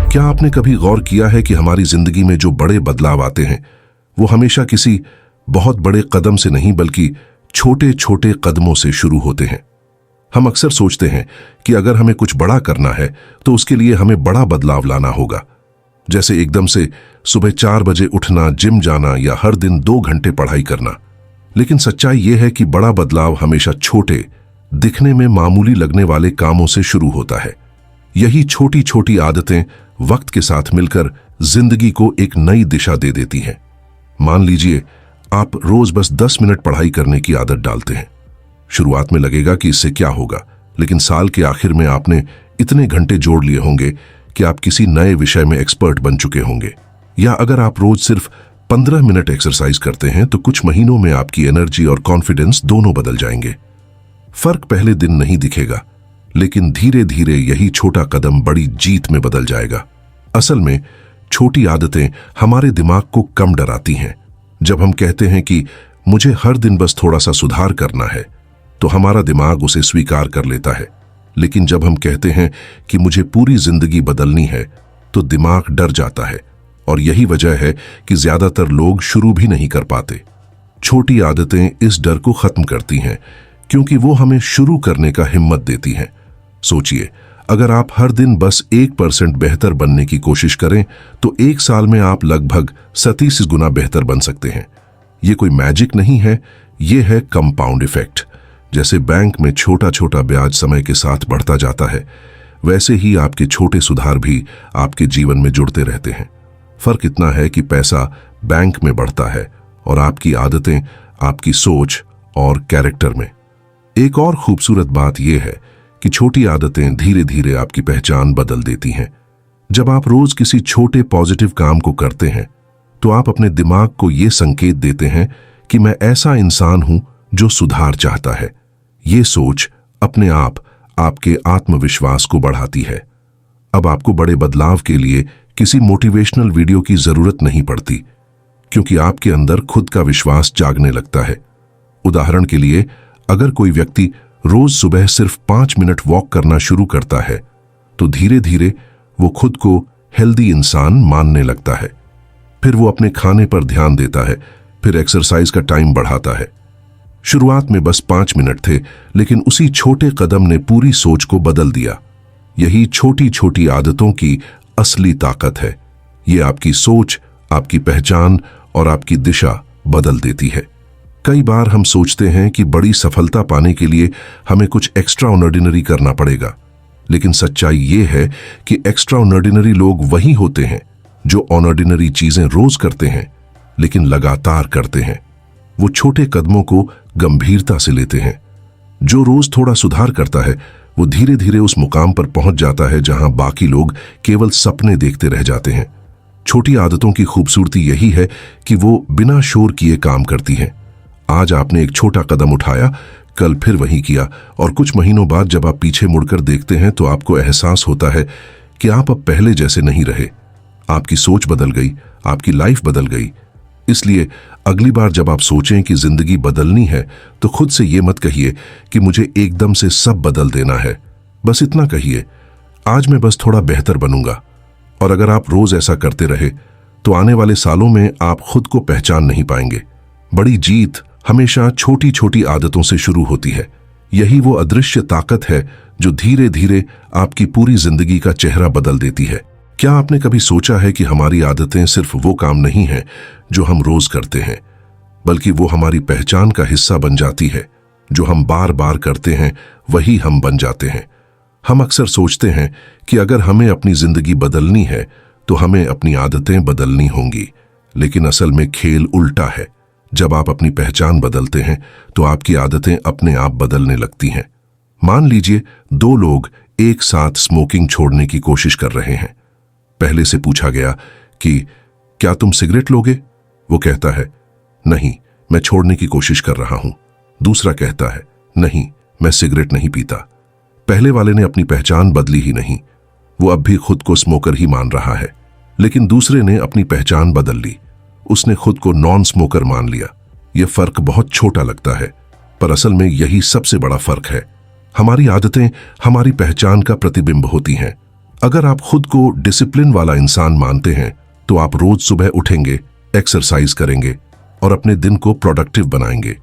क्या आपने कभी गौर किया है कि हमारी जिंदगी में जो बड़े बदलाव आते हैं वो हमेशा किसी बहुत बड़े कदम से नहीं बल्कि छोटे छोटे कदमों से शुरू होते हैं। हम अक्सर सोचते हैं कि अगर हमें कुछ बड़ा करना है तो उसके लिए हमें बड़ा बदलाव लाना होगा, जैसे एकदम से सुबह 4 बजे उठना, जिम जाना या हर दिन 2 घंटे पढ़ाई करना। लेकिन सच्चाई यह है कि बड़ा बदलाव हमेशा छोटे, दिखने में मामूली लगने वाले कामों से शुरू होता है। यही छोटी छोटी आदतें वक्त के साथ मिलकर जिंदगी को एक नई दिशा दे देती हैं। मान लीजिए आप रोज बस 10 मिनट पढ़ाई करने की आदत डालते हैं। शुरुआत में लगेगा कि इससे क्या होगा, लेकिन साल के आखिर में आपने इतने घंटे जोड़ लिए होंगे कि आप किसी नए विषय में एक्सपर्ट बन चुके होंगे। या अगर आप रोज सिर्फ 15 मिनट एक्सरसाइज करते हैं तो कुछ महीनों में आपकी एनर्जी और कॉन्फिडेंस दोनों बदल जाएंगे। फर्क पहले दिन नहीं दिखेगा, लेकिन धीरे धीरे यही छोटा कदम बड़ी जीत में बदल जाएगा। असल में छोटी आदतें हमारे दिमाग को कम डराती हैं। जब हम कहते हैं कि मुझे हर दिन बस थोड़ा सा सुधार करना है, तो हमारा दिमाग उसे स्वीकार कर लेता है। लेकिन जब हम कहते हैं कि मुझे पूरी जिंदगी बदलनी है, तो दिमाग डर जाता है। और यही वजह है कि ज्यादातर लोग शुरू भी नहीं कर पाते। छोटी आदतें इस डर को खत्म करती हैं, क्योंकि वो हमें शुरू करने का हिम्मत देती हैं। सोचिए, अगर आप हर दिन बस 1% बेहतर बनने की कोशिश करें तो 1 साल में आप लगभग 37 गुना बेहतर बन सकते हैं। ये कोई मैजिक नहीं है, ये है कंपाउंड इफेक्ट। जैसे बैंक में छोटा छोटा ब्याज समय के साथ बढ़ता जाता है, वैसे ही आपके छोटे सुधार भी आपके जीवन में जुड़ते रहते हैं। फर्क इतना है कि पैसा बैंक में बढ़ता है और आपकी आदतें आपकी सोच और कैरेक्टर में। एक और खूबसूरत बात यह है कि छोटी आदतें धीरे धीरे आपकी पहचान बदल देती हैं। जब आप रोज किसी छोटे पॉजिटिव काम को करते हैं तो आप अपने दिमाग को यह संकेत देते हैं कि मैं ऐसा इंसान हूं जो सुधार चाहता है। ये सोच अपने आप आपके आत्मविश्वास को बढ़ाती है। अब आपको बड़े बदलाव के लिए किसी मोटिवेशनल वीडियो की जरूरत नहीं पड़ती, क्योंकि आपके अंदर खुद का विश्वास जागने लगता है। उदाहरण के लिए, अगर कोई व्यक्ति रोज सुबह सिर्फ 5 मिनट वॉक करना शुरू करता है तो धीरे धीरे वो खुद को हेल्दी इंसान मानने लगता है। फिर वो अपने खाने पर ध्यान देता है, फिर एक्सरसाइज का टाइम बढ़ाता है। शुरुआत में बस 5 मिनट थे, लेकिन उसी छोटे कदम ने पूरी सोच को बदल दिया। यही छोटी छोटी आदतों की असली ताकत है। ये आपकी सोच, आपकी पहचान और आपकी दिशा बदल देती है। कई बार हम सोचते हैं कि बड़ी सफलता पाने के लिए हमें कुछ एक्स्ट्रा ऑर्डिनरी करना पड़ेगा, लेकिन सच्चाई ये है कि एक्स्ट्रा ऑर्डिनरी लोग वही होते हैं जो ऑर्डिनरी चीजें रोज करते हैं, लेकिन लगातार करते हैं। वो छोटे कदमों को गंभीरता से लेते हैं। जो रोज थोड़ा सुधार करता है वो धीरे धीरे उस मुकाम पर पहुंच जाता है जहां बाकी लोग केवल सपने देखते रह जाते हैं। छोटी आदतों की खूबसूरती यही है कि वो बिना शोर किए काम करती हैं। आज आपने एक छोटा कदम उठाया, कल फिर वही किया, और कुछ महीनों बाद जब आप पीछे मुड़कर देखते हैं तो आपको एहसास होता है कि आप अब पहले जैसे नहीं रहे। आपकी सोच बदल गई, आपकी लाइफ बदल गई। इसलिए अगली बार जब आप सोचें कि जिंदगी बदलनी है तो खुद से ये मत कहिए कि मुझे एकदम से सब बदल देना है। बस इतना कहिए, आज मैं बस थोड़ा बेहतर बनूंगा। और अगर आप रोज ऐसा करते रहे तो आने वाले सालों में आप खुद को पहचान नहीं पाएंगे। बड़ी जीत हमेशा छोटी छोटी आदतों से शुरू होती है। यही वो अदृश्य ताकत है जो धीरे धीरे आपकी पूरी जिंदगी का चेहरा बदल देती है। क्या आपने कभी सोचा है कि हमारी आदतें सिर्फ वो काम नहीं हैं जो हम रोज करते हैं, बल्कि वो हमारी पहचान का हिस्सा बन जाती है। जो हम बार बार करते हैं वही हम बन जाते हैं। हम अक्सर सोचते हैं कि अगर हमें अपनी जिंदगी बदलनी है तो हमें अपनी आदतें बदलनी होंगी, लेकिन असल में खेल उल्टा है। जब आप अपनी पहचान बदलते हैं तो आपकी आदतें अपने आप बदलने लगती हैं। मान लीजिए 2 लोग एक साथ स्मोकिंग छोड़ने की कोशिश कर रहे हैं। पहले से पूछा गया कि क्या तुम सिगरेट लोगे? वो कहता है, नहीं, मैं छोड़ने की कोशिश कर रहा हूं। दूसरा कहता है, नहीं, मैं सिगरेट नहीं पीता। पहले वाले ने अपनी पहचान बदली ही नहीं, वो अब भी खुद को स्मोकर ही मान रहा है। लेकिन दूसरे ने अपनी पहचान बदल ली, उसने खुद को नॉन स्मोकर मान लिया। यह फर्क बहुत छोटा लगता है, पर असल में यही सबसे बड़ा फर्क है। हमारी आदतें हमारी पहचान का प्रतिबिंब होती हैं, अगर आप खुद को डिसिप्लिन वाला इंसान मानते हैं तो आप रोज सुबह उठेंगे, एक्सरसाइज करेंगे और अपने दिन को प्रोडक्टिव बनाएंगे।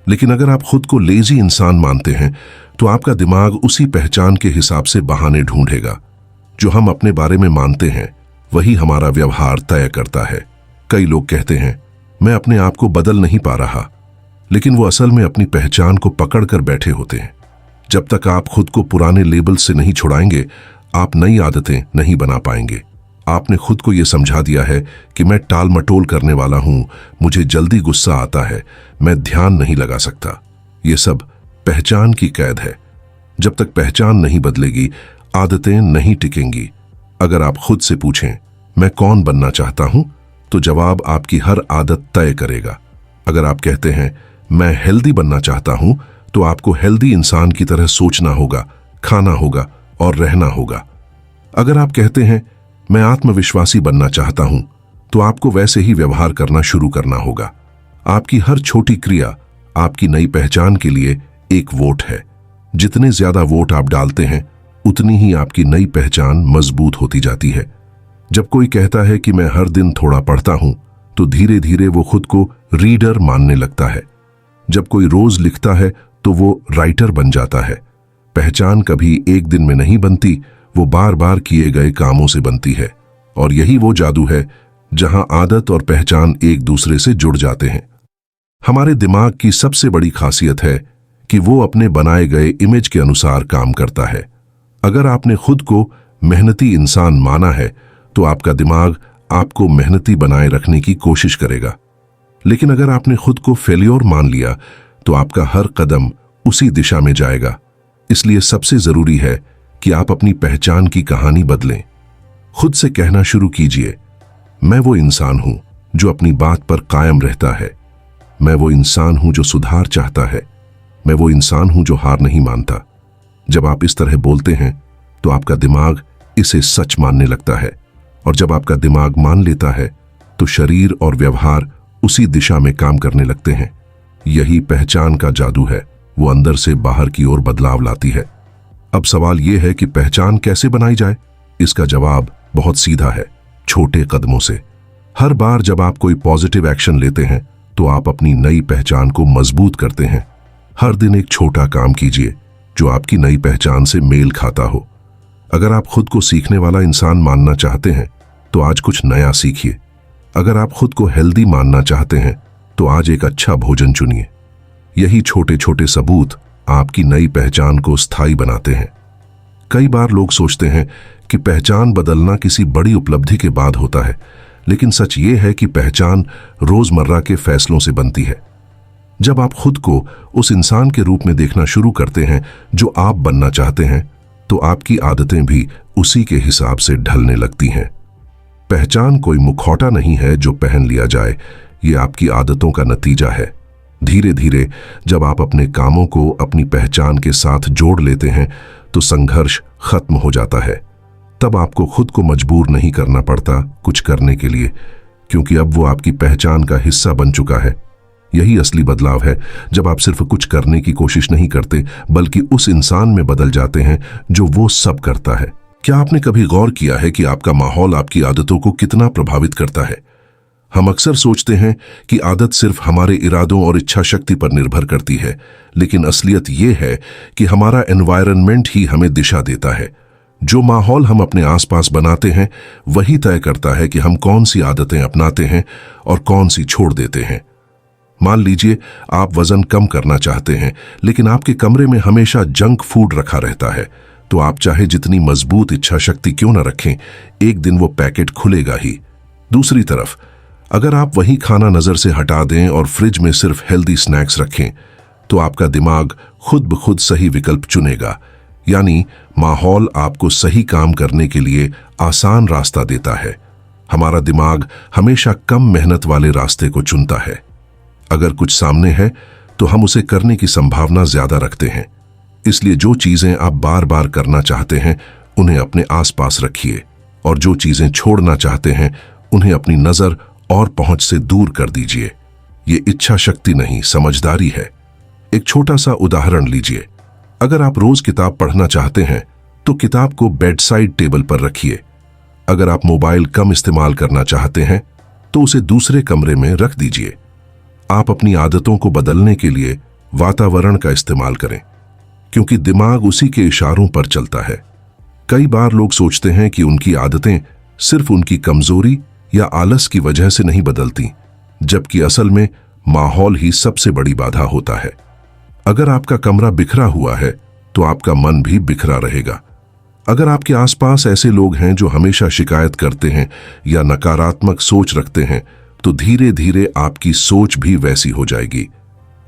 लेकिन अगर आप खुद को लेजी इंसान मानते हैं तो आपका दिमाग उसी पहचान के हिसाब से बहाने ढूंढेगा। जो हम अपने बारे में मानते हैं वही हमारा व्यवहार तय करता है। कई लोग कहते हैं मैं अपने आप को बदल नहीं पा रहा, लेकिन वो असल में अपनी पहचान को पकड़ कर बैठे होते हैं। जब तक आप खुद को पुराने लेबल से नहीं छुड़ाएंगे, आप नई आदतें नहीं बना पाएंगे। आपने खुद को यह समझा दिया है कि मैं टाल मटोल करने वाला हूं, मुझे जल्दी गुस्सा आता है, मैं ध्यान नहीं लगा सकता। ये सब पहचान की कैद है। जब तक पहचान नहीं बदलेगी, आदतें नहीं टिकेंगी। अगर आप खुद से पूछें मैं कौन बनना चाहता हूं, तो जवाब आपकी हर आदत तय करेगा। अगर आप कहते हैं मैं हेल्दी बनना चाहता हूं, तो आपको हेल्दी इंसान की तरह सोचना होगा, खाना होगा और रहना होगा। अगर आप कहते हैं मैं आत्मविश्वासी बनना चाहता हूं, तो आपको वैसे ही व्यवहार करना शुरू करना होगा। आपकी हर छोटी क्रिया आपकी नई पहचान के लिए एक वोट है। जितने ज्यादा वोट आप डालते हैं, उतनी ही आपकी नई पहचान मजबूत होती जाती है। जब कोई कहता है कि मैं हर दिन थोड़ा पढ़ता हूं, तो धीरे धीरे वो खुद को रीडर मानने लगता है। जब कोई रोज लिखता है तो वो राइटर बन जाता है। पहचान कभी एक दिन में नहीं बनती, वो बार बार किए गए कामों से बनती है। और यही वो जादू है जहां आदत और पहचान एक दूसरे से जुड़ जाते हैं। हमारे दिमाग की सबसे बड़ी खासियत है कि वो अपने बनाए गए इमेज के अनुसार काम करता है। अगर आपने खुद को मेहनती इंसान माना है, तो आपका दिमाग आपको मेहनती बनाए रखने की कोशिश करेगा। लेकिन अगर आपने खुद को फेल्योर मान लिया, तो आपका हर कदम उसी दिशा में जाएगा। इसलिए सबसे जरूरी है कि आप अपनी पहचान की कहानी बदलें। खुद से कहना शुरू कीजिए, मैं वो इंसान हूं जो अपनी बात पर कायम रहता है। मैं वो इंसान हूं जो सुधार चाहता है। मैं वो इंसान हूं जो हार नहीं मानता। जब आप इस तरह बोलते हैं, तो आपका दिमाग इसे सच मानने लगता है। और जब आपका दिमाग मान लेता है, तो शरीर और व्यवहार उसी दिशा में काम करने लगते हैं। यही पहचान का जादू है, वो अंदर से बाहर की ओर बदलाव लाती है। अब सवाल यह है कि पहचान कैसे बनाई जाए। इसका जवाब बहुत सीधा है, छोटे कदमों से। हर बार जब आप कोई पॉजिटिव एक्शन लेते हैं, तो आप अपनी नई पहचान को मजबूत करते हैं। हर दिन एक छोटा काम कीजिए जो आपकी नई पहचान से मेल खाता हो। अगर आप खुद को सीखने वाला इंसान मानना चाहते हैं, तो आज कुछ नया सीखिए। अगर आप खुद को हेल्दी मानना चाहते हैं, तो आज एक अच्छा भोजन चुनिए। यही छोटे छोटे सबूत आपकी नई पहचान को स्थायी बनाते हैं। कई बार लोग सोचते हैं कि पहचान बदलना किसी बड़ी उपलब्धि के बाद होता है, लेकिन सच ये है कि पहचान रोजमर्रा के फैसलों से बनती है। जब आप खुद को उस इंसान के रूप में देखना शुरू करते हैं जो आप बनना चाहते हैं, तो आपकी आदतें भी उसी के हिसाब से ढलने लगती हैं। पहचान कोई मुखौटा नहीं है जो पहन लिया जाए, ये आपकी आदतों का नतीजा है। धीरे धीरे जब आप अपने कामों को अपनी पहचान के साथ जोड़ लेते हैं, तो संघर्ष खत्म हो जाता है। तब आपको खुद को मजबूर नहीं करना पड़ता कुछ करने के लिए, क्योंकि अब वो आपकी पहचान का हिस्सा बन चुका है। यही असली बदलाव है, जब आप सिर्फ कुछ करने की कोशिश नहीं करते, बल्कि उस इंसान में बदल जाते हैं जो वो सब करता है। क्या आपने कभी गौर किया है कि आपका माहौल आपकी आदतों को कितना प्रभावित करता है? हम अक्सर सोचते हैं कि आदत सिर्फ हमारे इरादों और इच्छा शक्ति पर निर्भर करती है, लेकिन असलियत यह है कि हमारा एनवायरनमेंट ही हमें दिशा देता है। जो माहौल हम अपने आसपास बनाते हैं, वही तय करता है कि हम कौन सी आदतें अपनाते हैं और कौन सी छोड़ देते हैं। मान लीजिए आप वजन कम करना चाहते हैं, लेकिन आपके कमरे में हमेशा जंक फूड रखा रहता है, तो आप चाहे जितनी मजबूत इच्छा शक्ति क्यों न रखें, एक दिन वो पैकेट खुलेगा ही। दूसरी तरफ, अगर आप वही खाना नजर से हटा दें और फ्रिज में सिर्फ हेल्दी स्नैक्स रखें, तो आपका दिमाग खुद ब खुद सही विकल्प चुनेगा। यानी माहौल आपको सही काम करने के लिए आसान रास्ता देता है। हमारा दिमाग हमेशा कम मेहनत वाले रास्ते को चुनता है। अगर कुछ सामने है, तो हम उसे करने की संभावना ज्यादा रखते हैं। इसलिए जो चीजें आप बार बार करना चाहते हैं, उन्हें अपने आसपास रखिए, और जो चीजें छोड़ना चाहते हैं, उन्हें अपनी नजर और पहुंच से दूर कर दीजिए। ये इच्छा शक्ति नहीं, समझदारी है। एक छोटा सा उदाहरण लीजिए। अगर आप रोज किताब पढ़ना चाहते हैं, तो किताब को बेड साइड टेबल पर रखिए। अगर आप मोबाइल कम इस्तेमाल करना चाहते हैं तो उसे दूसरे कमरे में रख दीजिए। आप अपनी आदतों को बदलने के लिए वातावरण का इस्तेमाल करें, क्योंकि दिमाग उसी के इशारों पर चलता है। कई बार लोग सोचते हैं कि उनकी आदतें सिर्फ उनकी कमजोरी या आलस की वजह से नहीं बदलती, जबकि असल में माहौल ही सबसे बड़ी बाधा होता है। अगर आपका कमरा बिखरा हुआ है तो आपका मन भी बिखरा रहेगा। अगर आपके आसपास ऐसे लोग हैं जो हमेशा शिकायत करते हैं या नकारात्मक सोच रखते हैं, तो धीरे धीरे आपकी सोच भी वैसी हो जाएगी।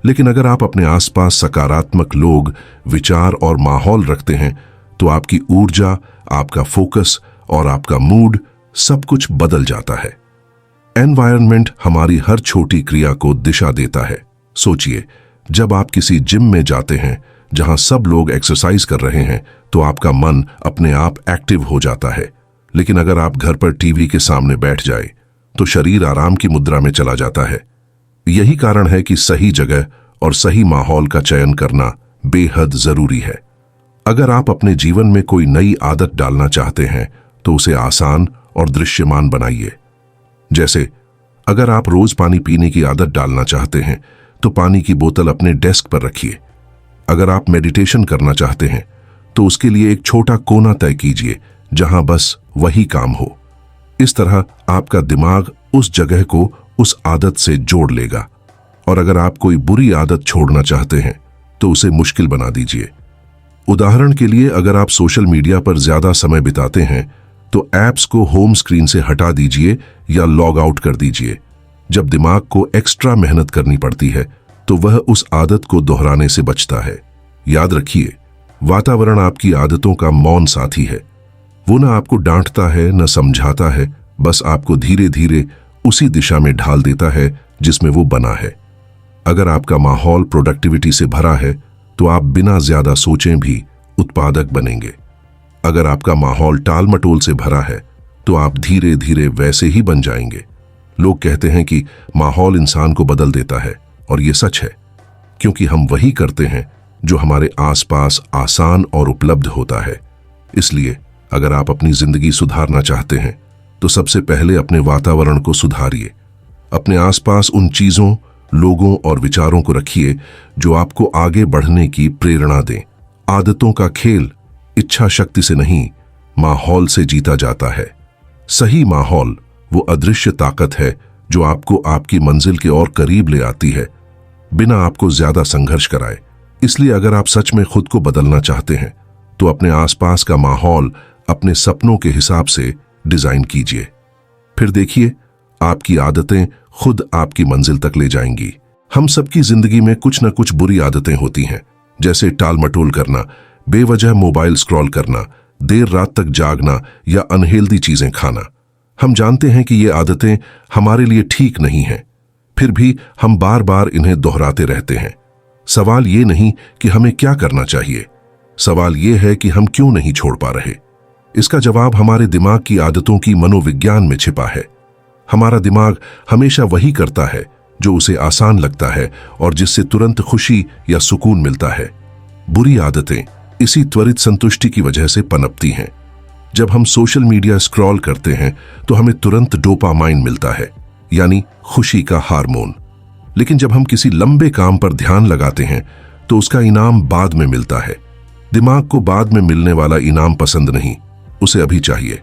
लेकिन अगर आप अपने आसपास सकारात्मक लोग, विचार और माहौल रखते हैं, तो आपकी ऊर्जा, आपका फोकस और आपका मूड सब कुछ बदल जाता है। एनवायरनमेंट हमारी हर छोटी क्रिया को दिशा देता है। सोचिए, जब आप किसी जिम में जाते हैं जहां सब लोग एक्सरसाइज कर रहे हैं, तो आपका मन अपने आप एक्टिव हो जाता है। लेकिन अगर आप घर पर टीवी के सामने बैठ जाए तो शरीर आराम की मुद्रा में चला जाता है। यही कारण है कि सही जगह और सही माहौल का चयन करना बेहद जरूरी है। अगर आप अपने जीवन में कोई नई आदत डालना चाहते हैं तो उसे आसान और दृश्यमान बनाइए। जैसे अगर आप रोज पानी पीने की आदत डालना चाहते हैं तो पानी की बोतल अपने डेस्क पर रखिए। अगर आप मेडिटेशन करना चाहते हैं तो उसके लिए एक छोटा कोना तय कीजिए जहां बस वही काम हो। इस तरह आपका दिमाग उस जगह को उस आदत से जोड़ लेगा। और अगर आप कोई बुरी आदत छोड़ना चाहते हैं तो उसे मुश्किल बना दीजिए। उदाहरण के लिए, अगर आप सोशल मीडिया पर ज्यादा समय बिताते हैं तो ऐप्स को होम स्क्रीन से हटा दीजिए या लॉग आउट कर दीजिए। जब दिमाग को एक्स्ट्रा मेहनत करनी पड़ती है तो वह उस आदत को दोहराने से बचता है। याद रखिए, वातावरण आपकी आदतों का मौन साथी है। वो न आपको डांटता है न समझाता है, बस आपको धीरे धीरे उसी दिशा में ढाल देता है जिसमें वो बना है। अगर आपका माहौल प्रोडक्टिविटी से भरा है तो आप बिना ज्यादा सोचे भी उत्पादक बनेंगे। अगर आपका माहौल टाल मटोल से भरा है तो आप धीरे धीरे वैसे ही बन जाएंगे। लोग कहते हैं कि माहौल इंसान को बदल देता है, और ये सच है, क्योंकि हम वही करते हैं जो हमारे आसपास आसान और उपलब्ध होता है। इसलिए अगर आप अपनी जिंदगी सुधारना चाहते हैं तो सबसे पहले अपने वातावरण को सुधारिए। अपने आसपास उन चीजों, लोगों और विचारों को रखिए जो आपको आगे बढ़ने की प्रेरणा दें। आदतों का खेल इच्छा शक्ति से नहीं, माहौल से जीता जाता है। सही माहौल वो अदृश्य ताकत है जो आपको आपकी मंजिल के और करीब ले आती है, बिना आपको ज्यादा संघर्ष कराए। इसलिए अगर आप सच में खुद को बदलना चाहते हैं तो अपने आसपास का माहौल अपने सपनों के हिसाब से डिजाइन कीजिए। फिर देखिए, आपकी आदतें खुद आपकी मंजिल तक ले जाएंगी। हम सबकी जिंदगी में कुछ न कुछ बुरी आदतें होती हैं, जैसे टाल मटोल करना, बेवजह मोबाइल स्क्रॉल करना, देर रात तक जागना या अनहेल्दी चीजें खाना। हम जानते हैं कि ये आदतें हमारे लिए ठीक नहीं हैं, फिर भी हम बार बार इन्हें दोहराते रहते हैं। सवाल ये नहीं कि हमें क्या करना चाहिए, सवाल ये है कि हम क्यों नहीं छोड़ पा रहे। इसका जवाब हमारे दिमाग की आदतों की मनोविज्ञान में छिपा है। हमारा दिमाग हमेशा वही करता है जो उसे आसान लगता है और जिससे तुरंत खुशी या सुकून मिलता है। बुरी आदतें इसी त्वरित संतुष्टि की वजह से पनपती हैं। जब हम सोशल मीडिया स्क्रॉल करते हैं तो हमें तुरंत डोपामाइन मिलता है, यानी खुशी का हार्मोन। लेकिन जब हम किसी लंबे काम पर ध्यान लगाते हैं तो उसका इनाम बाद में मिलता है। दिमाग को बाद में मिलने वाला इनाम पसंद नहीं, उसे अभी चाहिए।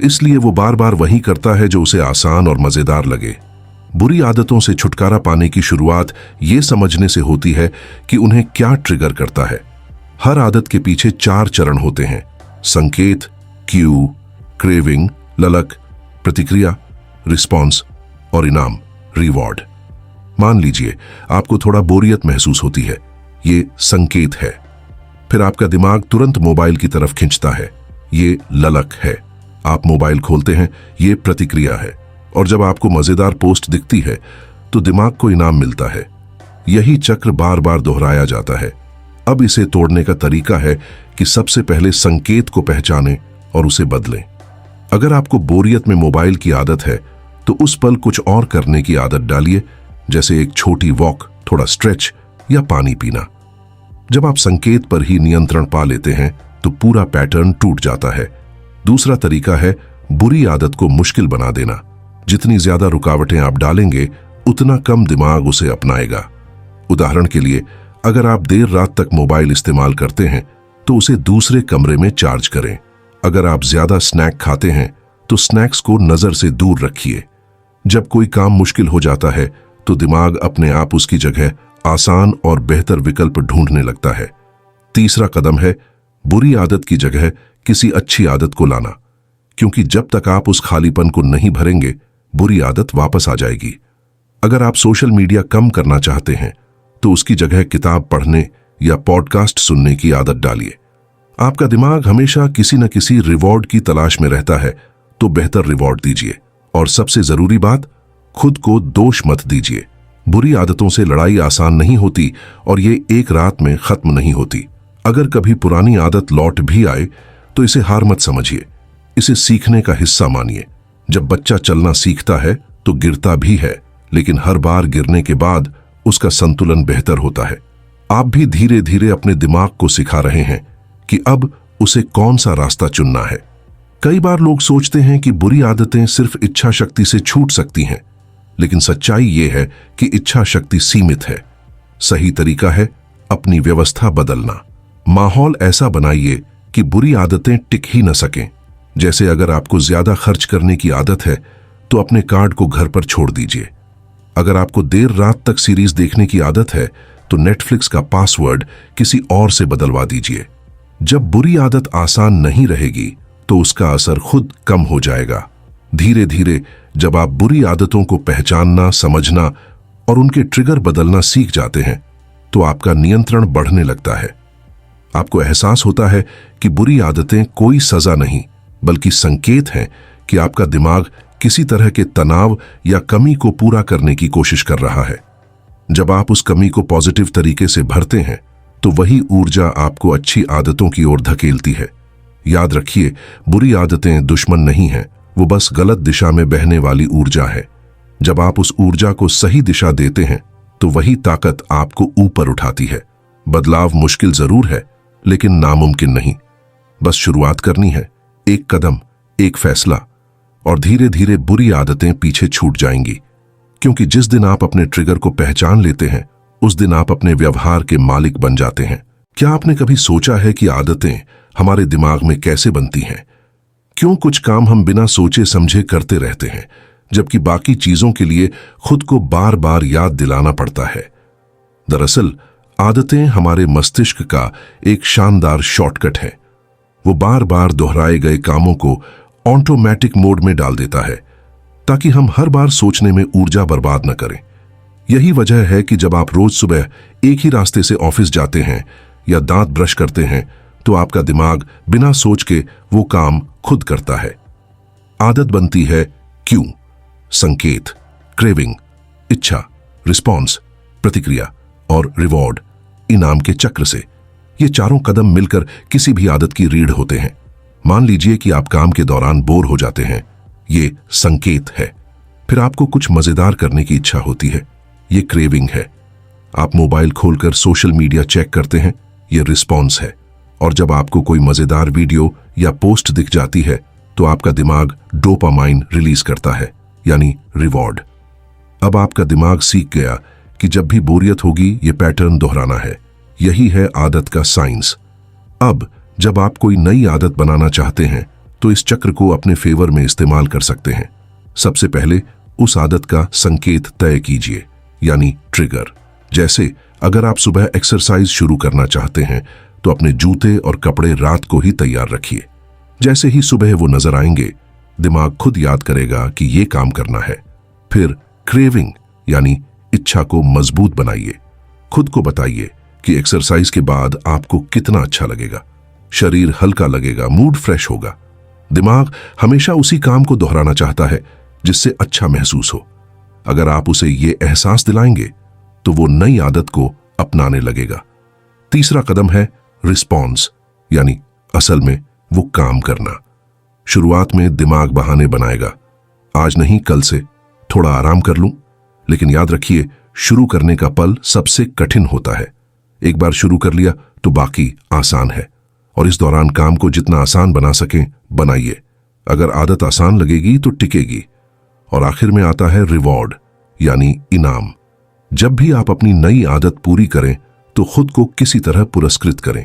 इसलिए वो बार बार वही करता है जो उसे आसान और मजेदार लगे। बुरी आदतों से छुटकारा पाने की शुरुआत ये समझने से होती है कि उन्हें क्या ट्रिगर करता है। हर आदत के पीछे 4 चरण होते हैं: संकेत, क्यू, क्रेविंग, ललक, प्रतिक्रिया, रिस्पॉन्स और इनाम, रिवॉर्ड। मान लीजिए आपको थोड़ा बोरियत महसूस होती है, ये संकेत है। फिर आपका दिमाग तुरंत मोबाइल की तरफ खींचता है, ये ललक है। आप मोबाइल खोलते हैं, ये प्रतिक्रिया है। और जब आपको मजेदार पोस्ट दिखती है तो दिमाग को इनाम मिलता है। यही चक्र बार बार दोहराया जाता है। अब इसे तोड़ने का तरीका है कि सबसे पहले संकेत को पहचानें और उसे बदलें। अगर आपको बोरियत में मोबाइल की आदत है तो उस पल कुछ और करने की आदत डालिए, जैसे एक छोटी वॉक, थोड़ा स्ट्रेच या पानी पीना। जब आप संकेत पर ही नियंत्रण पा लेते हैं तो पूरा पैटर्न टूट जाता है। दूसरा तरीका है बुरी आदत को मुश्किल बना देना। जितनी ज्यादा रुकावटें आप डालेंगे उतना कम दिमाग उसे अपनाएगा। उदाहरण के लिए, अगर आप देर रात तक मोबाइल इस्तेमाल करते हैं तो उसे दूसरे कमरे में चार्ज करें। अगर आप ज्यादा स्नैक खाते हैं तो स्नैक्स को नजर से दूर रखिए। जब कोई काम मुश्किल हो जाता है तो दिमाग अपने आप उसकी जगह आसान और बेहतर विकल्प ढूंढने लगता है। तीसरा कदम है बुरी आदत की जगह किसी अच्छी आदत को लाना, क्योंकि जब तक आप उस खालीपन को नहीं भरेंगे बुरी आदत वापस आ जाएगी। अगर आप सोशल मीडिया कम करना चाहते हैं तो उसकी जगह किताब पढ़ने या पॉडकास्ट सुनने की आदत डालिए। आपका दिमाग हमेशा किसी न किसी रिवॉर्ड की तलाश में रहता है, तो बेहतर रिवॉर्ड दीजिए। और सबसे जरूरी बात, खुद को दोष मत दीजिए। बुरी आदतों से लड़ाई आसान नहीं होती और ये एक रात में खत्म नहीं होती। अगर कभी पुरानी आदत लौट भी आए तो इसे हार मत समझिए, इसे सीखने का हिस्सा मानिए। जब बच्चा चलना सीखता है तो गिरता भी है, लेकिन हर बार गिरने के बाद उसका संतुलन बेहतर होता है। आप भी धीरे धीरे अपने दिमाग को सिखा रहे हैं कि अब उसे कौन सा रास्ता चुनना है। कई बार लोग सोचते हैं कि बुरी आदतें सिर्फ इच्छा शक्ति से छूट सकती हैं, लेकिन सच्चाई यह है कि इच्छा शक्ति सीमित है। सही तरीका है अपनी व्यवस्था बदलना। माहौल ऐसा बनाइए कि बुरी आदतें टिक ही न सकें। जैसे अगर आपको ज्यादा खर्च करने की आदत है तो अपने कार्ड को घर पर छोड़ दीजिए। अगर आपको देर रात तक सीरीज देखने की आदत है तो नेटफ्लिक्स का पासवर्ड किसी और से बदलवा दीजिए। जब बुरी आदत आसान नहीं रहेगी तो उसका असर खुद कम हो जाएगा। धीरे धीरे जब आप बुरी आदतों को पहचानना, समझना और उनके ट्रिगर बदलना सीख जाते हैं तो आपका नियंत्रण बढ़ने लगता है। आपको एहसास होता है कि बुरी आदतें कोई सजा नहीं बल्कि संकेत हैं कि आपका दिमाग किसी तरह के तनाव या कमी को पूरा करने की कोशिश कर रहा है। जब आप उस कमी को पॉजिटिव तरीके से भरते हैं तो वही ऊर्जा आपको अच्छी आदतों की ओर धकेलती है। याद रखिए, बुरी आदतें दुश्मन नहीं हैं, वो बस गलत दिशा में बहने वाली ऊर्जा है। जब आप उस ऊर्जा को सही दिशा देते हैं तो वही ताकत आपको ऊपर उठाती है। बदलाव मुश्किल जरूर है, लेकिन नामुमकिन नहीं। बस शुरुआत करनी है, एक कदम, एक फैसला, और धीरे धीरे बुरी आदतें पीछे छूट जाएंगी। क्योंकि जिस दिन आप अपने ट्रिगर को पहचान लेते हैं उस दिन आप अपने व्यवहार के मालिक बन जाते हैं। क्या आपने कभी सोचा है कि आदतें हमारे दिमाग में कैसे बनती हैं? क्यों कुछ काम हम बिना सोचे समझे करते रहते हैं, जबकि बाकी चीजों के लिए खुद को बार बार याद दिलाना पड़ता है? दरअसल आदतें हमारे मस्तिष्क का एक शानदार शॉर्टकट है। वो बार बार दोहराए गए कामों को ऑटोमेटिक मोड में डाल देता है ताकि हम हर बार सोचने में ऊर्जा बर्बाद न करें। यही वजह है कि जब आप रोज सुबह एक ही रास्ते से ऑफिस जाते हैं या दांत ब्रश करते हैं तो आपका दिमाग बिना सोच के वो काम खुद करता है। आदत बनती है क्यों? संकेत, क्रेविंग, इच्छा, रिस्पॉन्स, प्रतिक्रिया और रिवॉर्ड, इनाम के चक्र से। ये चारों कदम मिलकर किसी भी आदत की रीढ़ होते हैं। मान लीजिए कि आप काम के दौरान बोर हो जाते हैं, ये संकेत है। फिर आपको कुछ मजेदार करने की इच्छा होती है, ये क्रेविंग है। आप मोबाइल खोलकर सोशल मीडिया चेक करते हैं, ये रिस्पॉन्स है। और जब आपको कोई मजेदार वीडियो या पोस्ट दिख जाती है तो आपका दिमाग डोपामाइन रिलीज करता है, यानी रिवॉर्ड। अब आपका दिमाग सीख गया कि जब भी बोरियत होगी ये पैटर्न दोहराना है। यही है आदत का साइंस। अब जब आप कोई नई आदत बनाना चाहते हैं तो इस चक्र को अपने फेवर में इस्तेमाल कर सकते हैं। सबसे पहले उस आदत का संकेत तय कीजिए, यानी ट्रिगर। जैसे अगर आप सुबह एक्सरसाइज शुरू करना चाहते हैं तो अपने जूते और कपड़े रात को ही तैयार रखिए। जैसे ही सुबह वो नजर आएंगे दिमाग खुद याद करेगा कि ये काम करना है। फिर क्रेविंग यानी इच्छा को मजबूत बनाइए। खुद को बताइए कि एक्सरसाइज के बाद आपको कितना अच्छा लगेगा, शरीर हल्का लगेगा, मूड फ्रेश होगा। दिमाग हमेशा उसी काम को दोहराना चाहता है जिससे अच्छा महसूस हो। अगर आप उसे ये एहसास दिलाएंगे तो वो नई आदत को अपनाने लगेगा। तीसरा कदम है रिस्पॉन्स, यानी असल में वो काम करना। शुरुआत में दिमाग बहाने बनाएगा, आज नहीं कल से थोड़ा आराम कर लूं। लेकिन याद रखिए, शुरू करने का पल सबसे कठिन होता है। एक बार शुरू कर लिया तो बाकी आसान है। और इस दौरान काम को जितना आसान बना सकें बनाइए। अगर आदत आसान लगेगी तो टिकेगी। और आखिर में आता है रिवॉर्ड यानी इनाम। जब भी आप अपनी नई आदत पूरी करें तो खुद को किसी तरह पुरस्कृत करें।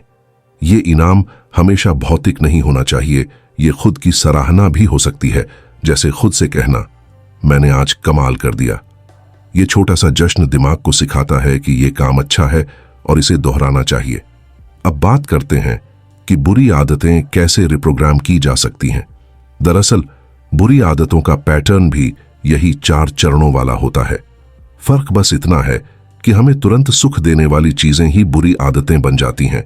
ये इनाम हमेशा भौतिक नहीं होना चाहिए, ये खुद की सराहना भी हो सकती है, जैसे खुद से कहना, मैंने आज कमाल कर दिया। ये छोटा सा जश्न दिमाग को सिखाता है कि ये काम अच्छा है और इसे दोहराना चाहिए। अब बात करते हैं कि बुरी आदतें कैसे रिप्रोग्राम की जा सकती हैं। दरअसल बुरी आदतों का पैटर्न भी यही 4 चरणों वाला होता है। फर्क बस इतना है कि हमें तुरंत सुख देने वाली चीजें ही बुरी आदतें बन जाती हैं,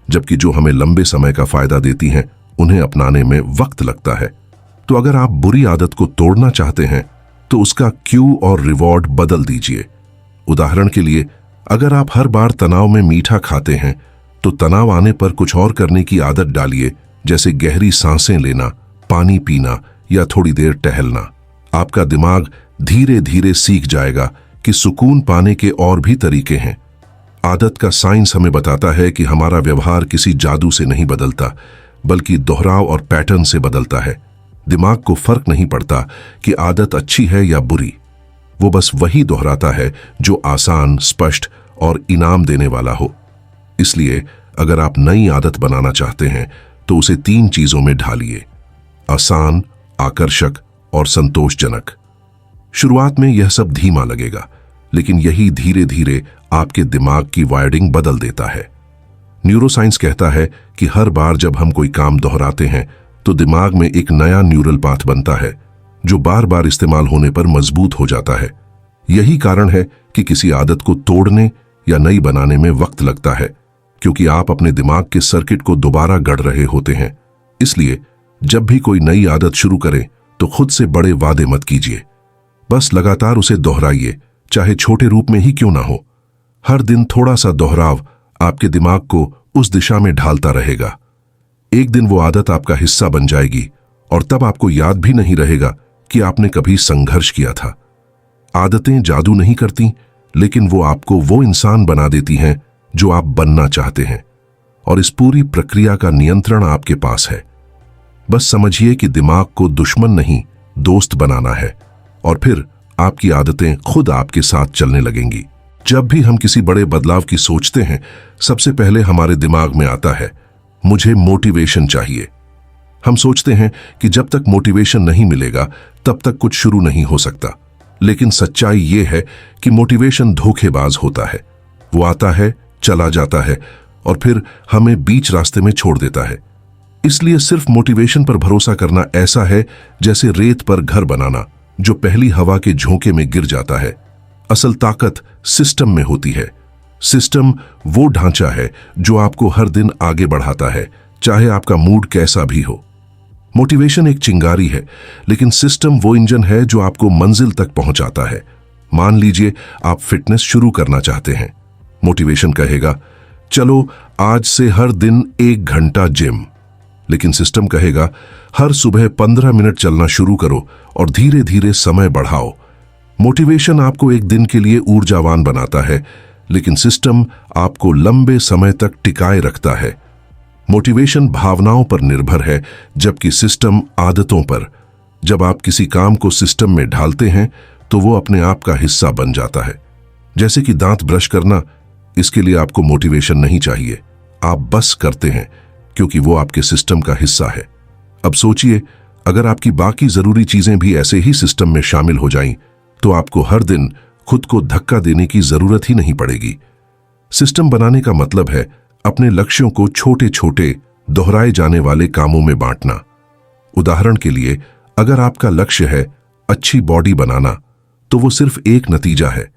जबकि जो हमें लंबे समय का फायदा देती हैं उन्हें अपनाने में वक्त लगता है। तो अगर आप बुरी आदत को तोड़ना चाहते हैं तो उसका क्यू और रिवॉर्ड बदल दीजिए। उदाहरण के लिए, अगर आप हर बार तनाव में मीठा खाते हैं तो तनाव आने पर कुछ और करने की आदत डालिए, जैसे गहरी सांसें लेना, पानी पीना या थोड़ी देर टहलना। आपका दिमाग धीरे धीरे सीख जाएगा कि सुकून पाने के और भी तरीके हैं। आदत का साइंस हमें बताता है कि हमारा व्यवहार किसी जादू से नहीं बदलता, बल्कि दोहराव और पैटर्न से बदलता है। दिमाग को फर्क नहीं पड़ता कि आदत अच्छी है या बुरी, वो बस वही दोहराता है जो आसान, स्पष्ट और इनाम देने वाला हो। इसलिए अगर आप नई आदत बनाना चाहते हैं तो उसे 3 चीजों में ढालिए: आसान, आकर्षक और संतोषजनक। शुरुआत में यह सब धीमा लगेगा, लेकिन यही धीरे धीरे आपके दिमाग की वायरिंग बदल देता है। न्यूरोसाइंस कहता है कि हर बार जब हम कोई काम दोहराते हैं तो दिमाग में एक नया न्यूरल पाथ बनता है, जो बार बार इस्तेमाल होने पर मजबूत हो जाता है। यही कारण है कि किसी आदत को तोड़ने या नई बनाने में वक्त लगता है, क्योंकि आप अपने दिमाग के सर्किट को दोबारा गढ़ रहे होते हैं। इसलिए जब भी कोई नई आदत शुरू करें तो खुद से बड़े वादे मत कीजिए, बस लगातार उसे दोहराइए, चाहे छोटे रूप में ही क्यों ना हो। हर दिन थोड़ा सा दोहराव आपके दिमाग को उस दिशा में ढालता रहेगा। एक दिन वो आदत आपका हिस्सा बन जाएगी और तब आपको याद भी नहीं रहेगा कि आपने कभी संघर्ष किया था। आदतें जादू नहीं करती, लेकिन वो आपको वो इंसान बना देती हैं जो आप बनना चाहते हैं, और इस पूरी प्रक्रिया का नियंत्रण आपके पास है। बस समझिए कि दिमाग को दुश्मन नहीं, दोस्त बनाना है, और फिर आपकी आदतें खुद आपके साथ चलने लगेंगी। जब भी हम किसी बड़े बदलाव की सोचते हैं, सबसे पहले हमारे दिमाग में आता है, मुझे मोटिवेशन चाहिए। हम सोचते हैं कि जब तक मोटिवेशन नहीं मिलेगा तब तक कुछ शुरू नहीं हो सकता। लेकिन सच्चाई ये है कि मोटिवेशन धोखेबाज होता है। वो आता है, चला जाता है और फिर हमें बीच रास्ते में छोड़ देता है। इसलिए सिर्फ मोटिवेशन पर भरोसा करना ऐसा है जैसे रेत पर घर बनाना, जो पहली हवा के झोंके में गिर जाता है। असल ताकत सिस्टम में होती है। सिस्टम वो ढांचा है जो आपको हर दिन आगे बढ़ाता है, चाहे आपका मूड कैसा भी हो। मोटिवेशन एक चिंगारी है, लेकिन सिस्टम वो इंजन है जो आपको मंजिल तक पहुंचाता है। मान लीजिए आप फिटनेस शुरू करना चाहते हैं। मोटिवेशन कहेगा, चलो आज से हर दिन 1 घंटा जिम। लेकिन सिस्टम कहेगा, हर सुबह 15 मिनट चलना शुरू करो और धीरे धीरे समय बढ़ाओ। मोटिवेशन आपको एक दिन के लिए ऊर्जावान बनाता है, लेकिन सिस्टम आपको लंबे समय तक टिकाए रखता है। मोटिवेशन भावनाओं पर निर्भर है, जबकि सिस्टम आदतों पर। जब आप किसी काम को सिस्टम में ढालते हैं तो वो अपने आप का हिस्सा बन जाता है। जैसे कि दांत ब्रश करना, इसके लिए आपको मोटिवेशन नहीं चाहिए, आप बस करते हैं क्योंकि वो आपके सिस्टम का हिस्सा है। अब सोचिए, अगर आपकी बाकी जरूरी चीजें भी ऐसे ही सिस्टम में शामिल हो जाएं, तो आपको हर दिन खुद को धक्का देने की जरूरत ही नहीं पड़ेगी। सिस्टम बनाने का मतलब है अपने लक्ष्यों को छोटे छोटे दोहराए जाने वाले कामों में बांटना। उदाहरण के लिए, अगर आपका लक्ष्य है अच्छी बॉडी बनाना, तो वो सिर्फ एक नतीजा है,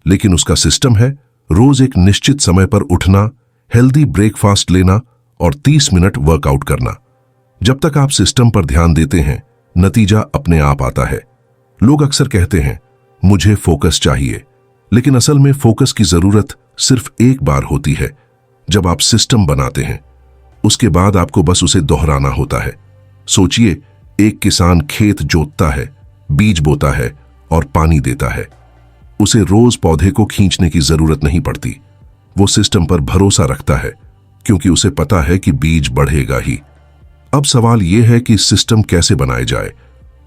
लेकिन उसका सिस्टम है रोज एक निश्चित समय पर उठना, हेल्दी ब्रेकफास्ट लेना और 30 मिनट वर्कआउट करना। जब तक आप सिस्टम पर ध्यान देते हैं, नतीजा अपने आप आता है। लोग अक्सर कहते हैं, मुझे फोकस चाहिए, लेकिन असल में फोकस की जरूरत सिर्फ एक बार होती है। जब आप सिस्टम बनाते हैं, उसके बाद आपको बस उसे दोहराना होता है। सोचिए, एक किसान खेत जोतता है, बीज बोता है और पानी देता है। उसे रोज पौधे को खींचने की जरूरत नहीं पड़ती। वो सिस्टम पर भरोसा रखता है, क्योंकि उसे पता है कि बीज बढ़ेगा ही। अब सवाल यह है कि सिस्टम कैसे बनाए जाए।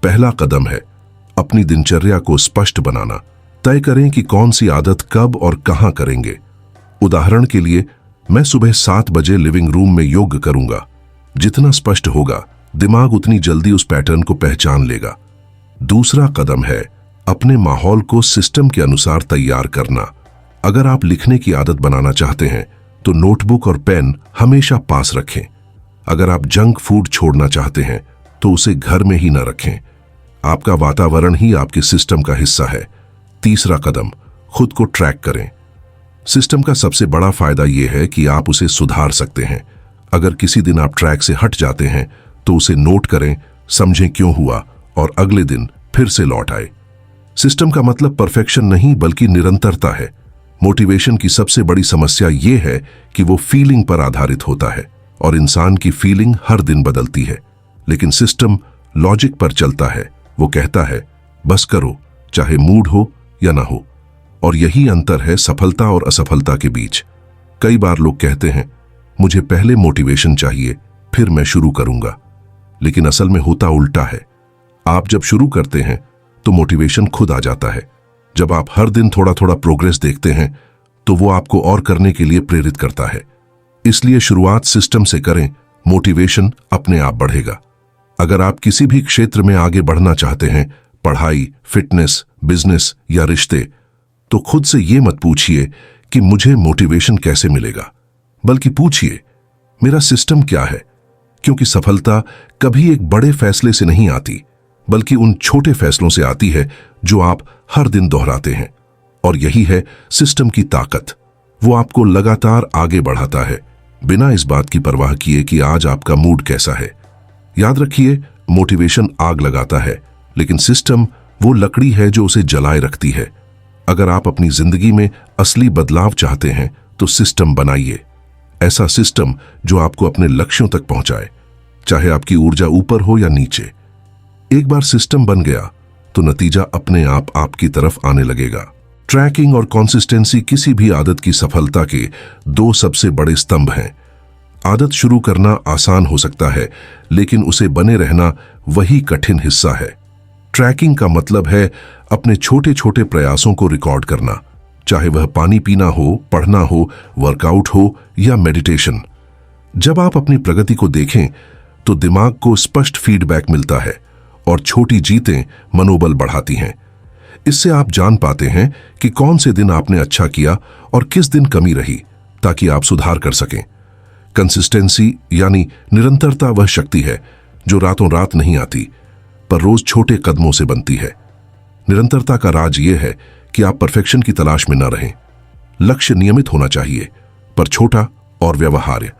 पहला कदम है अपनी दिनचर्या को स्पष्ट बनाना। तय करें कि कौन सी आदत कब और कहां करेंगे। उदाहरण के लिए, मैं सुबह 7 बजे लिविंग रूम में योग करूंगा। जितना स्पष्ट होगा, दिमाग उतनी जल्दी उस पैटर्न को पहचान लेगा। दूसरा कदम है अपने माहौल को सिस्टम के अनुसार तैयार करना। अगर आप लिखने की आदत बनाना चाहते हैं तो नोटबुक और पेन हमेशा पास रखें। अगर आप जंक फूड छोड़ना चाहते हैं तो उसे घर में ही न रखें। आपका वातावरण ही आपके सिस्टम का हिस्सा है। तीसरा कदम, खुद को ट्रैक करें। सिस्टम का सबसे बड़ा फायदा यह है कि आप उसे सुधार सकते हैं। अगर किसी दिन आप ट्रैक से हट जाते हैं तो उसे नोट करें, समझें क्यों हुआ और अगले दिन फिर से लौट आए। सिस्टम का मतलब परफेक्शन नहीं बल्कि निरंतरता है। मोटिवेशन की सबसे बड़ी समस्या यह है कि वो फीलिंग पर आधारित होता है और इंसान की फीलिंग हर दिन बदलती है, लेकिन सिस्टम लॉजिक पर चलता है। वो कहता है बस करो, चाहे मूड हो या ना हो। और यही अंतर है सफलता और असफलता के बीच। कई बार लोग कहते हैं मुझे पहले मोटिवेशन चाहिए फिर मैं शुरू करूंगा, लेकिन असल में होता उल्टा है। आप जब शुरू करते हैं तो मोटिवेशन खुद आ जाता है। जब आप हर दिन थोड़ा थोड़ा प्रोग्रेस देखते हैं तो वो आपको और करने के लिए प्रेरित करता है। इसलिए शुरुआत सिस्टम से करें, मोटिवेशन अपने आप बढ़ेगा। अगर आप किसी भी क्षेत्र में आगे बढ़ना चाहते हैं, पढ़ाई, फिटनेस, बिजनेस या रिश्ते, तो खुद से ये मत पूछिए कि मुझे मोटिवेशन कैसे मिलेगा, बल्कि पूछिए मेरा सिस्टम क्या है। क्योंकि सफलता कभी एक बड़े फैसले से नहीं आती, बल्कि उन छोटे फैसलों से आती है जो आप हर दिन दोहराते हैं। और यही है सिस्टम की ताकत। वो आपको लगातार आगे बढ़ाता है, बिना इस बात की परवाह किए कि आज आपका मूड कैसा है। याद रखिए, मोटिवेशन आग लगाता है, लेकिन सिस्टम वो लकड़ी है जो उसे जलाए रखती है। अगर आप अपनी जिंदगी में असली बदलाव चाहते हैं तो सिस्टम बनाइए। ऐसा सिस्टम जो आपको अपने लक्ष्यों तक पहुंचाए, चाहे आपकी ऊर्जा ऊपर हो या नीचे। एक बार सिस्टम बन गया तो नतीजा अपने आप आपकी तरफ आने लगेगा। ट्रैकिंग और कंसिस्टेंसी किसी भी आदत की सफलता के 2 सबसे बड़े स्तंभ हैं। आदत शुरू करना आसान हो सकता है, लेकिन उसे बने रहना वही कठिन हिस्सा है। ट्रैकिंग का मतलब है अपने छोटे छोटे प्रयासों को रिकॉर्ड करना, चाहे वह पानी पीना हो, पढ़ना हो, वर्कआउट हो या मेडिटेशन। जब आप अपनी प्रगति को देखें तो दिमाग को स्पष्ट फीडबैक मिलता है और छोटी जीतें मनोबल बढ़ाती हैं। इससे आप जान पाते हैं कि कौन से दिन आपने अच्छा किया और किस दिन कमी रही, ताकि आप सुधार कर सकें। कंसिस्टेंसी यानी निरंतरता वह शक्ति है जो रातों रात नहीं आती, पर रोज छोटे कदमों से बनती है। निरंतरता का राज यह है कि आप परफेक्शन की तलाश में न रहें। लक्ष्य नियमित होना चाहिए, पर छोटा और व्यवहार्य।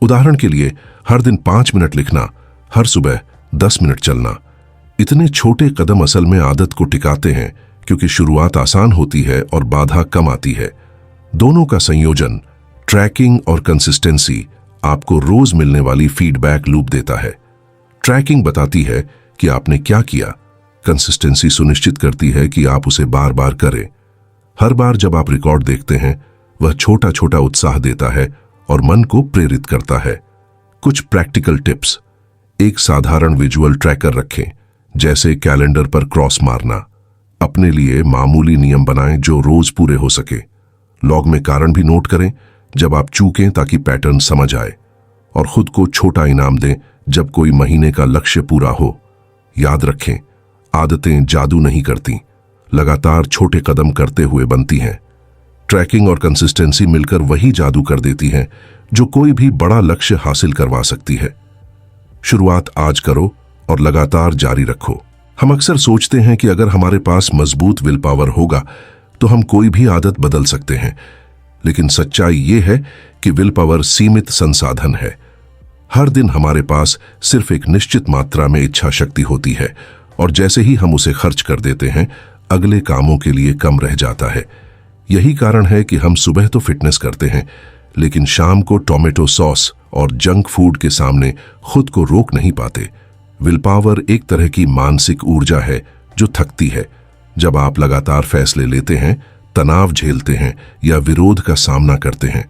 उदाहरण के लिए, हर दिन 5 मिनट लिखना, हर सुबह 10 मिनट चलना। इतने छोटे कदम असल में आदत को टिकाते हैं, क्योंकि शुरुआत आसान होती है और बाधा कम आती है। दोनों का संयोजन, ट्रैकिंग और कंसिस्टेंसी, आपको रोज मिलने वाली फीडबैक लूप देता है। ट्रैकिंग बताती है कि आपने क्या किया, कंसिस्टेंसी सुनिश्चित करती है कि आप उसे बार बार करें। हर बार जब आप रिकॉर्ड देखते हैं, वह छोटा छोटा उत्साह देता है और मन को प्रेरित करता है। कुछ प्रैक्टिकल टिप्स। एक साधारण विजुअल ट्रैकर रखें, जैसे कैलेंडर पर क्रॉस मारना। अपने लिए मामूली नियम बनाएं जो रोज पूरे हो सके। लॉग में कारण भी नोट करें जब आप चूकें, ताकि पैटर्न समझ आए। और खुद को छोटा इनाम दें जब कोई महीने का लक्ष्य पूरा हो। याद रखें, आदतें जादू नहीं करती, लगातार छोटे कदम करते हुए बनती हैं। ट्रैकिंग और कंसिस्टेंसी मिलकर वही जादू कर देती हैं जो कोई भी बड़ा लक्ष्य हासिल करवा सकती है। शुरुआत आज करो और लगातार जारी रखो। हम अक्सर सोचते हैं कि अगर हमारे पास मजबूत विल पावर होगा तो हम कोई भी आदत बदल सकते हैं, लेकिन सच्चाई ये है कि विल पावर सीमित संसाधन है। हर दिन हमारे पास सिर्फ एक निश्चित मात्रा में इच्छा शक्ति होती है, और जैसे ही हम उसे खर्च कर देते हैं, अगले कामों के लिए कम रह जाता है। यही कारण है कि हम सुबह तो फिटनेस करते हैं, लेकिन शाम को टोमेटो सॉस और जंक फूड के सामने खुद को रोक नहीं पाते। विल पावर एक तरह की मानसिक ऊर्जा है जो थकती है। जब आप लगातार फैसले लेते हैं, तनाव झेलते हैं या विरोध का सामना करते हैं,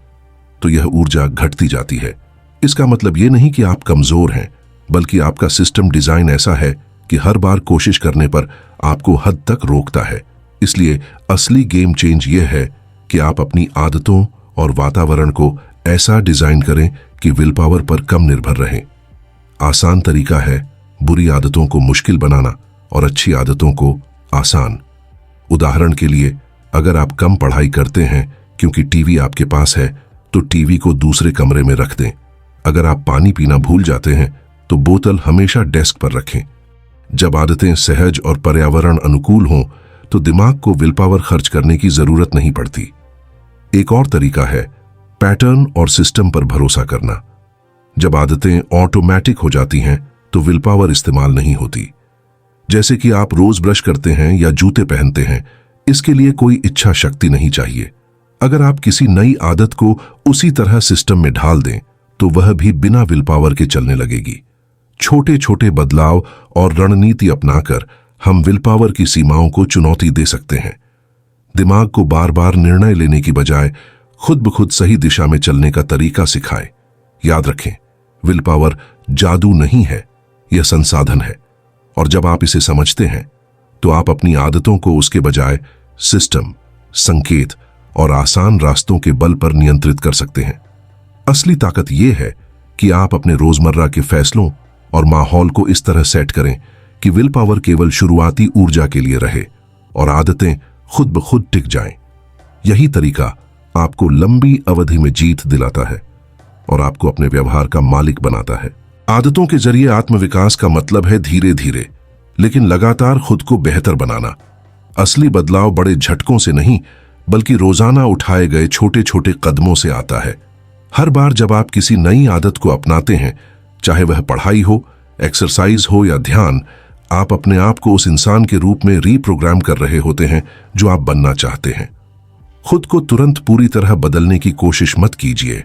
तो यह ऊर्जा घटती जाती है। इसका मतलब ये नहीं कि आप कमजोर हैं, बल्कि आपका सिस्टम डिजाइन ऐसा है कि हर बार कोशिश करने पर आपको हद तक रोकता है। इसलिए असली गेम चेंज ये है कि आप अपनी आदतों और वातावरण को ऐसा डिजाइन करें कि विल पावर पर कम निर्भर रहें। आसान तरीका है बुरी आदतों को मुश्किल बनाना और अच्छी आदतों को आसान। उदाहरण के लिए, अगर आप कम पढ़ाई करते हैं क्योंकि टीवी आपके पास है, तो टीवी को दूसरे कमरे में रख दें। अगर आप पानी पीना भूल जाते हैं तो बोतल हमेशा डेस्क पर रखें। जब आदतें सहज और पर्यावरण अनुकूल हों तो दिमाग को विल पावर खर्च करने की जरूरत नहीं पड़ती। एक और तरीका है पैटर्न और सिस्टम पर भरोसा करना। जब आदतें ऑटोमेटिक हो जाती हैं तो विल पावर इस्तेमाल नहीं होती। जैसे कि आप रोज ब्रश करते हैं या जूते पहनते हैं, इसके लिए कोई इच्छा शक्ति नहीं चाहिए। अगर आप किसी नई आदत को उसी तरह सिस्टम में ढाल दें तो वह भी बिना विल पावर के चलने लगेगी। छोटे छोटे बदलाव और रणनीति अपनाकर हम विल पावर की सीमाओं को चुनौती दे सकते हैं। दिमाग को बार बार निर्णय लेने की बजाय खुद ब खुद सही दिशा में चलने का तरीका सिखाएं। याद रखें, विल पावर जादू नहीं है, यह संसाधन है। और जब आप इसे समझते हैं तो आप अपनी आदतों को उसके बजाय सिस्टम, संकेत और आसान रास्तों के बल पर नियंत्रित कर सकते हैं। असली ताकत यह है कि आप अपने रोजमर्रा के फैसलों और माहौल को इस तरह सेट करें कि विल पावर केवल शुरुआती ऊर्जा के लिए रहे और आदतें खुद ब खुद टिक जाएं। यही तरीका आपको लंबी अवधि में जीत दिलाता है और आपको अपने व्यवहार का मालिक बनाता है। आदतों के जरिए आत्मविकास का मतलब है धीरे धीरे लेकिन लगातार खुद को बेहतर बनाना। असली बदलाव बड़े झटकों से नहीं, बल्कि रोजाना उठाए गए छोटे छोटे कदमों से आता है। हर बार जब आप किसी नई आदत को अपनाते हैं, चाहे वह पढ़ाई हो, एक्सरसाइज हो या ध्यान, आप अपने आप को उस इंसान के रूप में रीप्रोग्राम कर रहे होते हैं जो आप बनना चाहते हैं। खुद को तुरंत पूरी तरह बदलने की कोशिश मत कीजिए।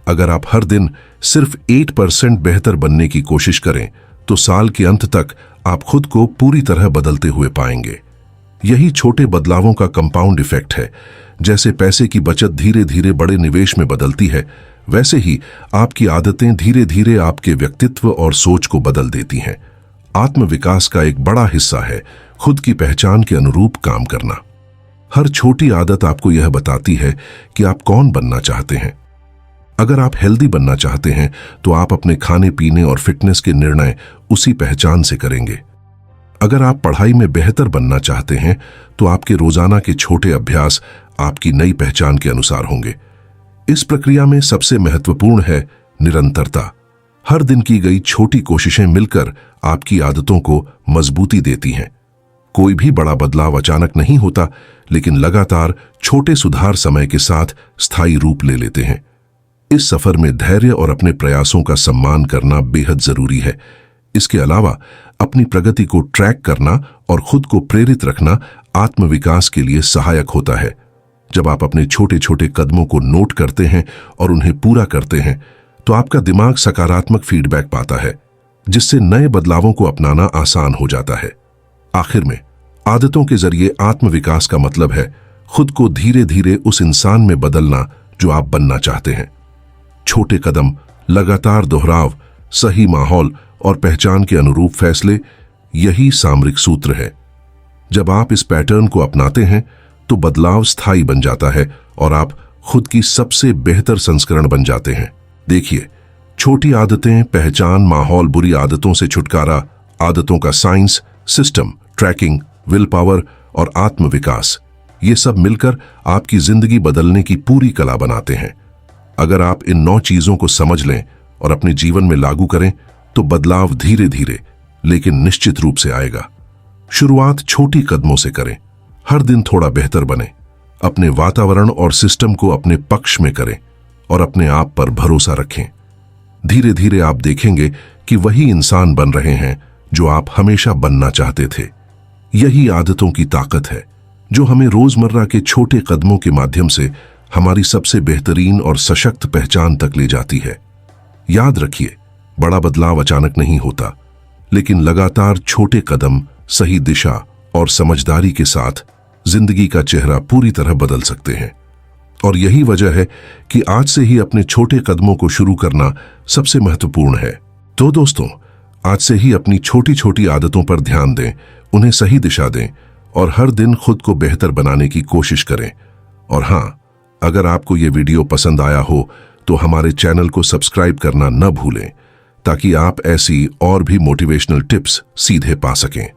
अगर आप हर दिन सिर्फ 8% बेहतर बनने की कोशिश करें तो साल के अंत तक आप खुद को पूरी तरह बदलते हुए पाएंगे। यही छोटे बदलावों का कंपाउंड इफेक्ट है। जैसे पैसे की बचत धीरे धीरे बड़े निवेश में बदलती है, वैसे ही आपकी आदतें धीरे धीरे आपके व्यक्तित्व और सोच को बदल देती हैं। आत्मविकास का एक बड़ा हिस्सा है खुद की पहचान के अनुरूप काम करना। हर छोटी आदत आपको यह बताती है कि आप कौन बनना चाहते हैं। अगर आप हेल्दी बनना चाहते हैं तो आप अपने खाने पीने और फिटनेस के निर्णय उसी पहचान से करेंगे। अगर आप पढ़ाई में बेहतर बनना चाहते हैं तो आपके रोजाना के छोटे अभ्यास आपकी नई पहचान के अनुसार होंगे। इस प्रक्रिया में सबसे महत्वपूर्ण है निरंतरता। हर दिन की गई छोटी कोशिशें मिलकर आपकी आदतों को मजबूती देती हैं। कोई भी बड़ा बदलाव अचानक नहीं होता, लेकिन लगातार छोटे सुधार समय के साथ स्थायी रूप ले लेते हैं। इस सफर में धैर्य और अपने प्रयासों का सम्मान करना बेहद जरूरी है। इसके अलावा अपनी प्रगति को ट्रैक करना और खुद को प्रेरित रखना आत्मविकास के लिए सहायक होता है। जब आप अपने छोटे छोटे कदमों को नोट करते हैं और उन्हें पूरा करते हैं तो आपका दिमाग सकारात्मक फीडबैक पाता है, जिससे नए बदलावों को अपनाना आसान हो जाता है। आखिर में, आदतों के जरिए आत्मविकास का मतलब है खुद को धीरे धीरे उस इंसान में बदलना जो आप बनना चाहते हैं। छोटे कदम, लगातार दोहराव, सही माहौल और पहचान के अनुरूप फैसले, यही सामरिक सूत्र है। जब आप इस पैटर्न को अपनाते हैं तो बदलाव स्थायी बन जाता है और आप खुद की सबसे बेहतर संस्करण बन जाते हैं। देखिए, छोटी आदतें, पहचान, माहौल, बुरी आदतों से छुटकारा, आदतों का science, system, tracking, willpower और आत्मविकास, ये सब मिलकर आपकी जिंदगी बदलने की पूरी कला बनाते हैं। अगर आप इन 9 चीजों को समझ लें और अपने जीवन में लागू करें तो बदलाव धीरे धीरे लेकिन निश्चित रूप से आएगा। शुरुआत छोटी कदमों से करें, हर दिन थोड़ा बेहतर बने, अपने वातावरण और सिस्टम को अपने पक्ष में करें और अपने आप पर भरोसा रखें। धीरे धीरे आप देखेंगे कि वही इंसान बन रहे हैं जो आप हमेशा बनना चाहते थे। यही आदतों की ताकत है जो हमें रोजमर्रा के छोटे कदमों के माध्यम से हमारी सबसे बेहतरीन और सशक्त पहचान तक ले जाती है। याद रखिए, बड़ा बदलाव अचानक नहीं होता, लेकिन लगातार छोटे कदम, सही दिशा और समझदारी के साथ जिंदगी का चेहरा पूरी तरह बदल सकते हैं। और यही वजह है कि आज से ही अपने छोटे कदमों को शुरू करना सबसे महत्वपूर्ण है। तो दोस्तों, आज से ही अपनी छोटी छोटी आदतों पर ध्यान दें, उन्हें सही दिशा दें और हर दिन खुद को बेहतर बनाने की कोशिश करें। और हाँ, अगर आपको ये वीडियो पसंद आया हो तो हमारे चैनल को सब्सक्राइब करना न भूलें, ताकि आप ऐसी और भी मोटिवेशनल टिप्स सीधे पा सकें।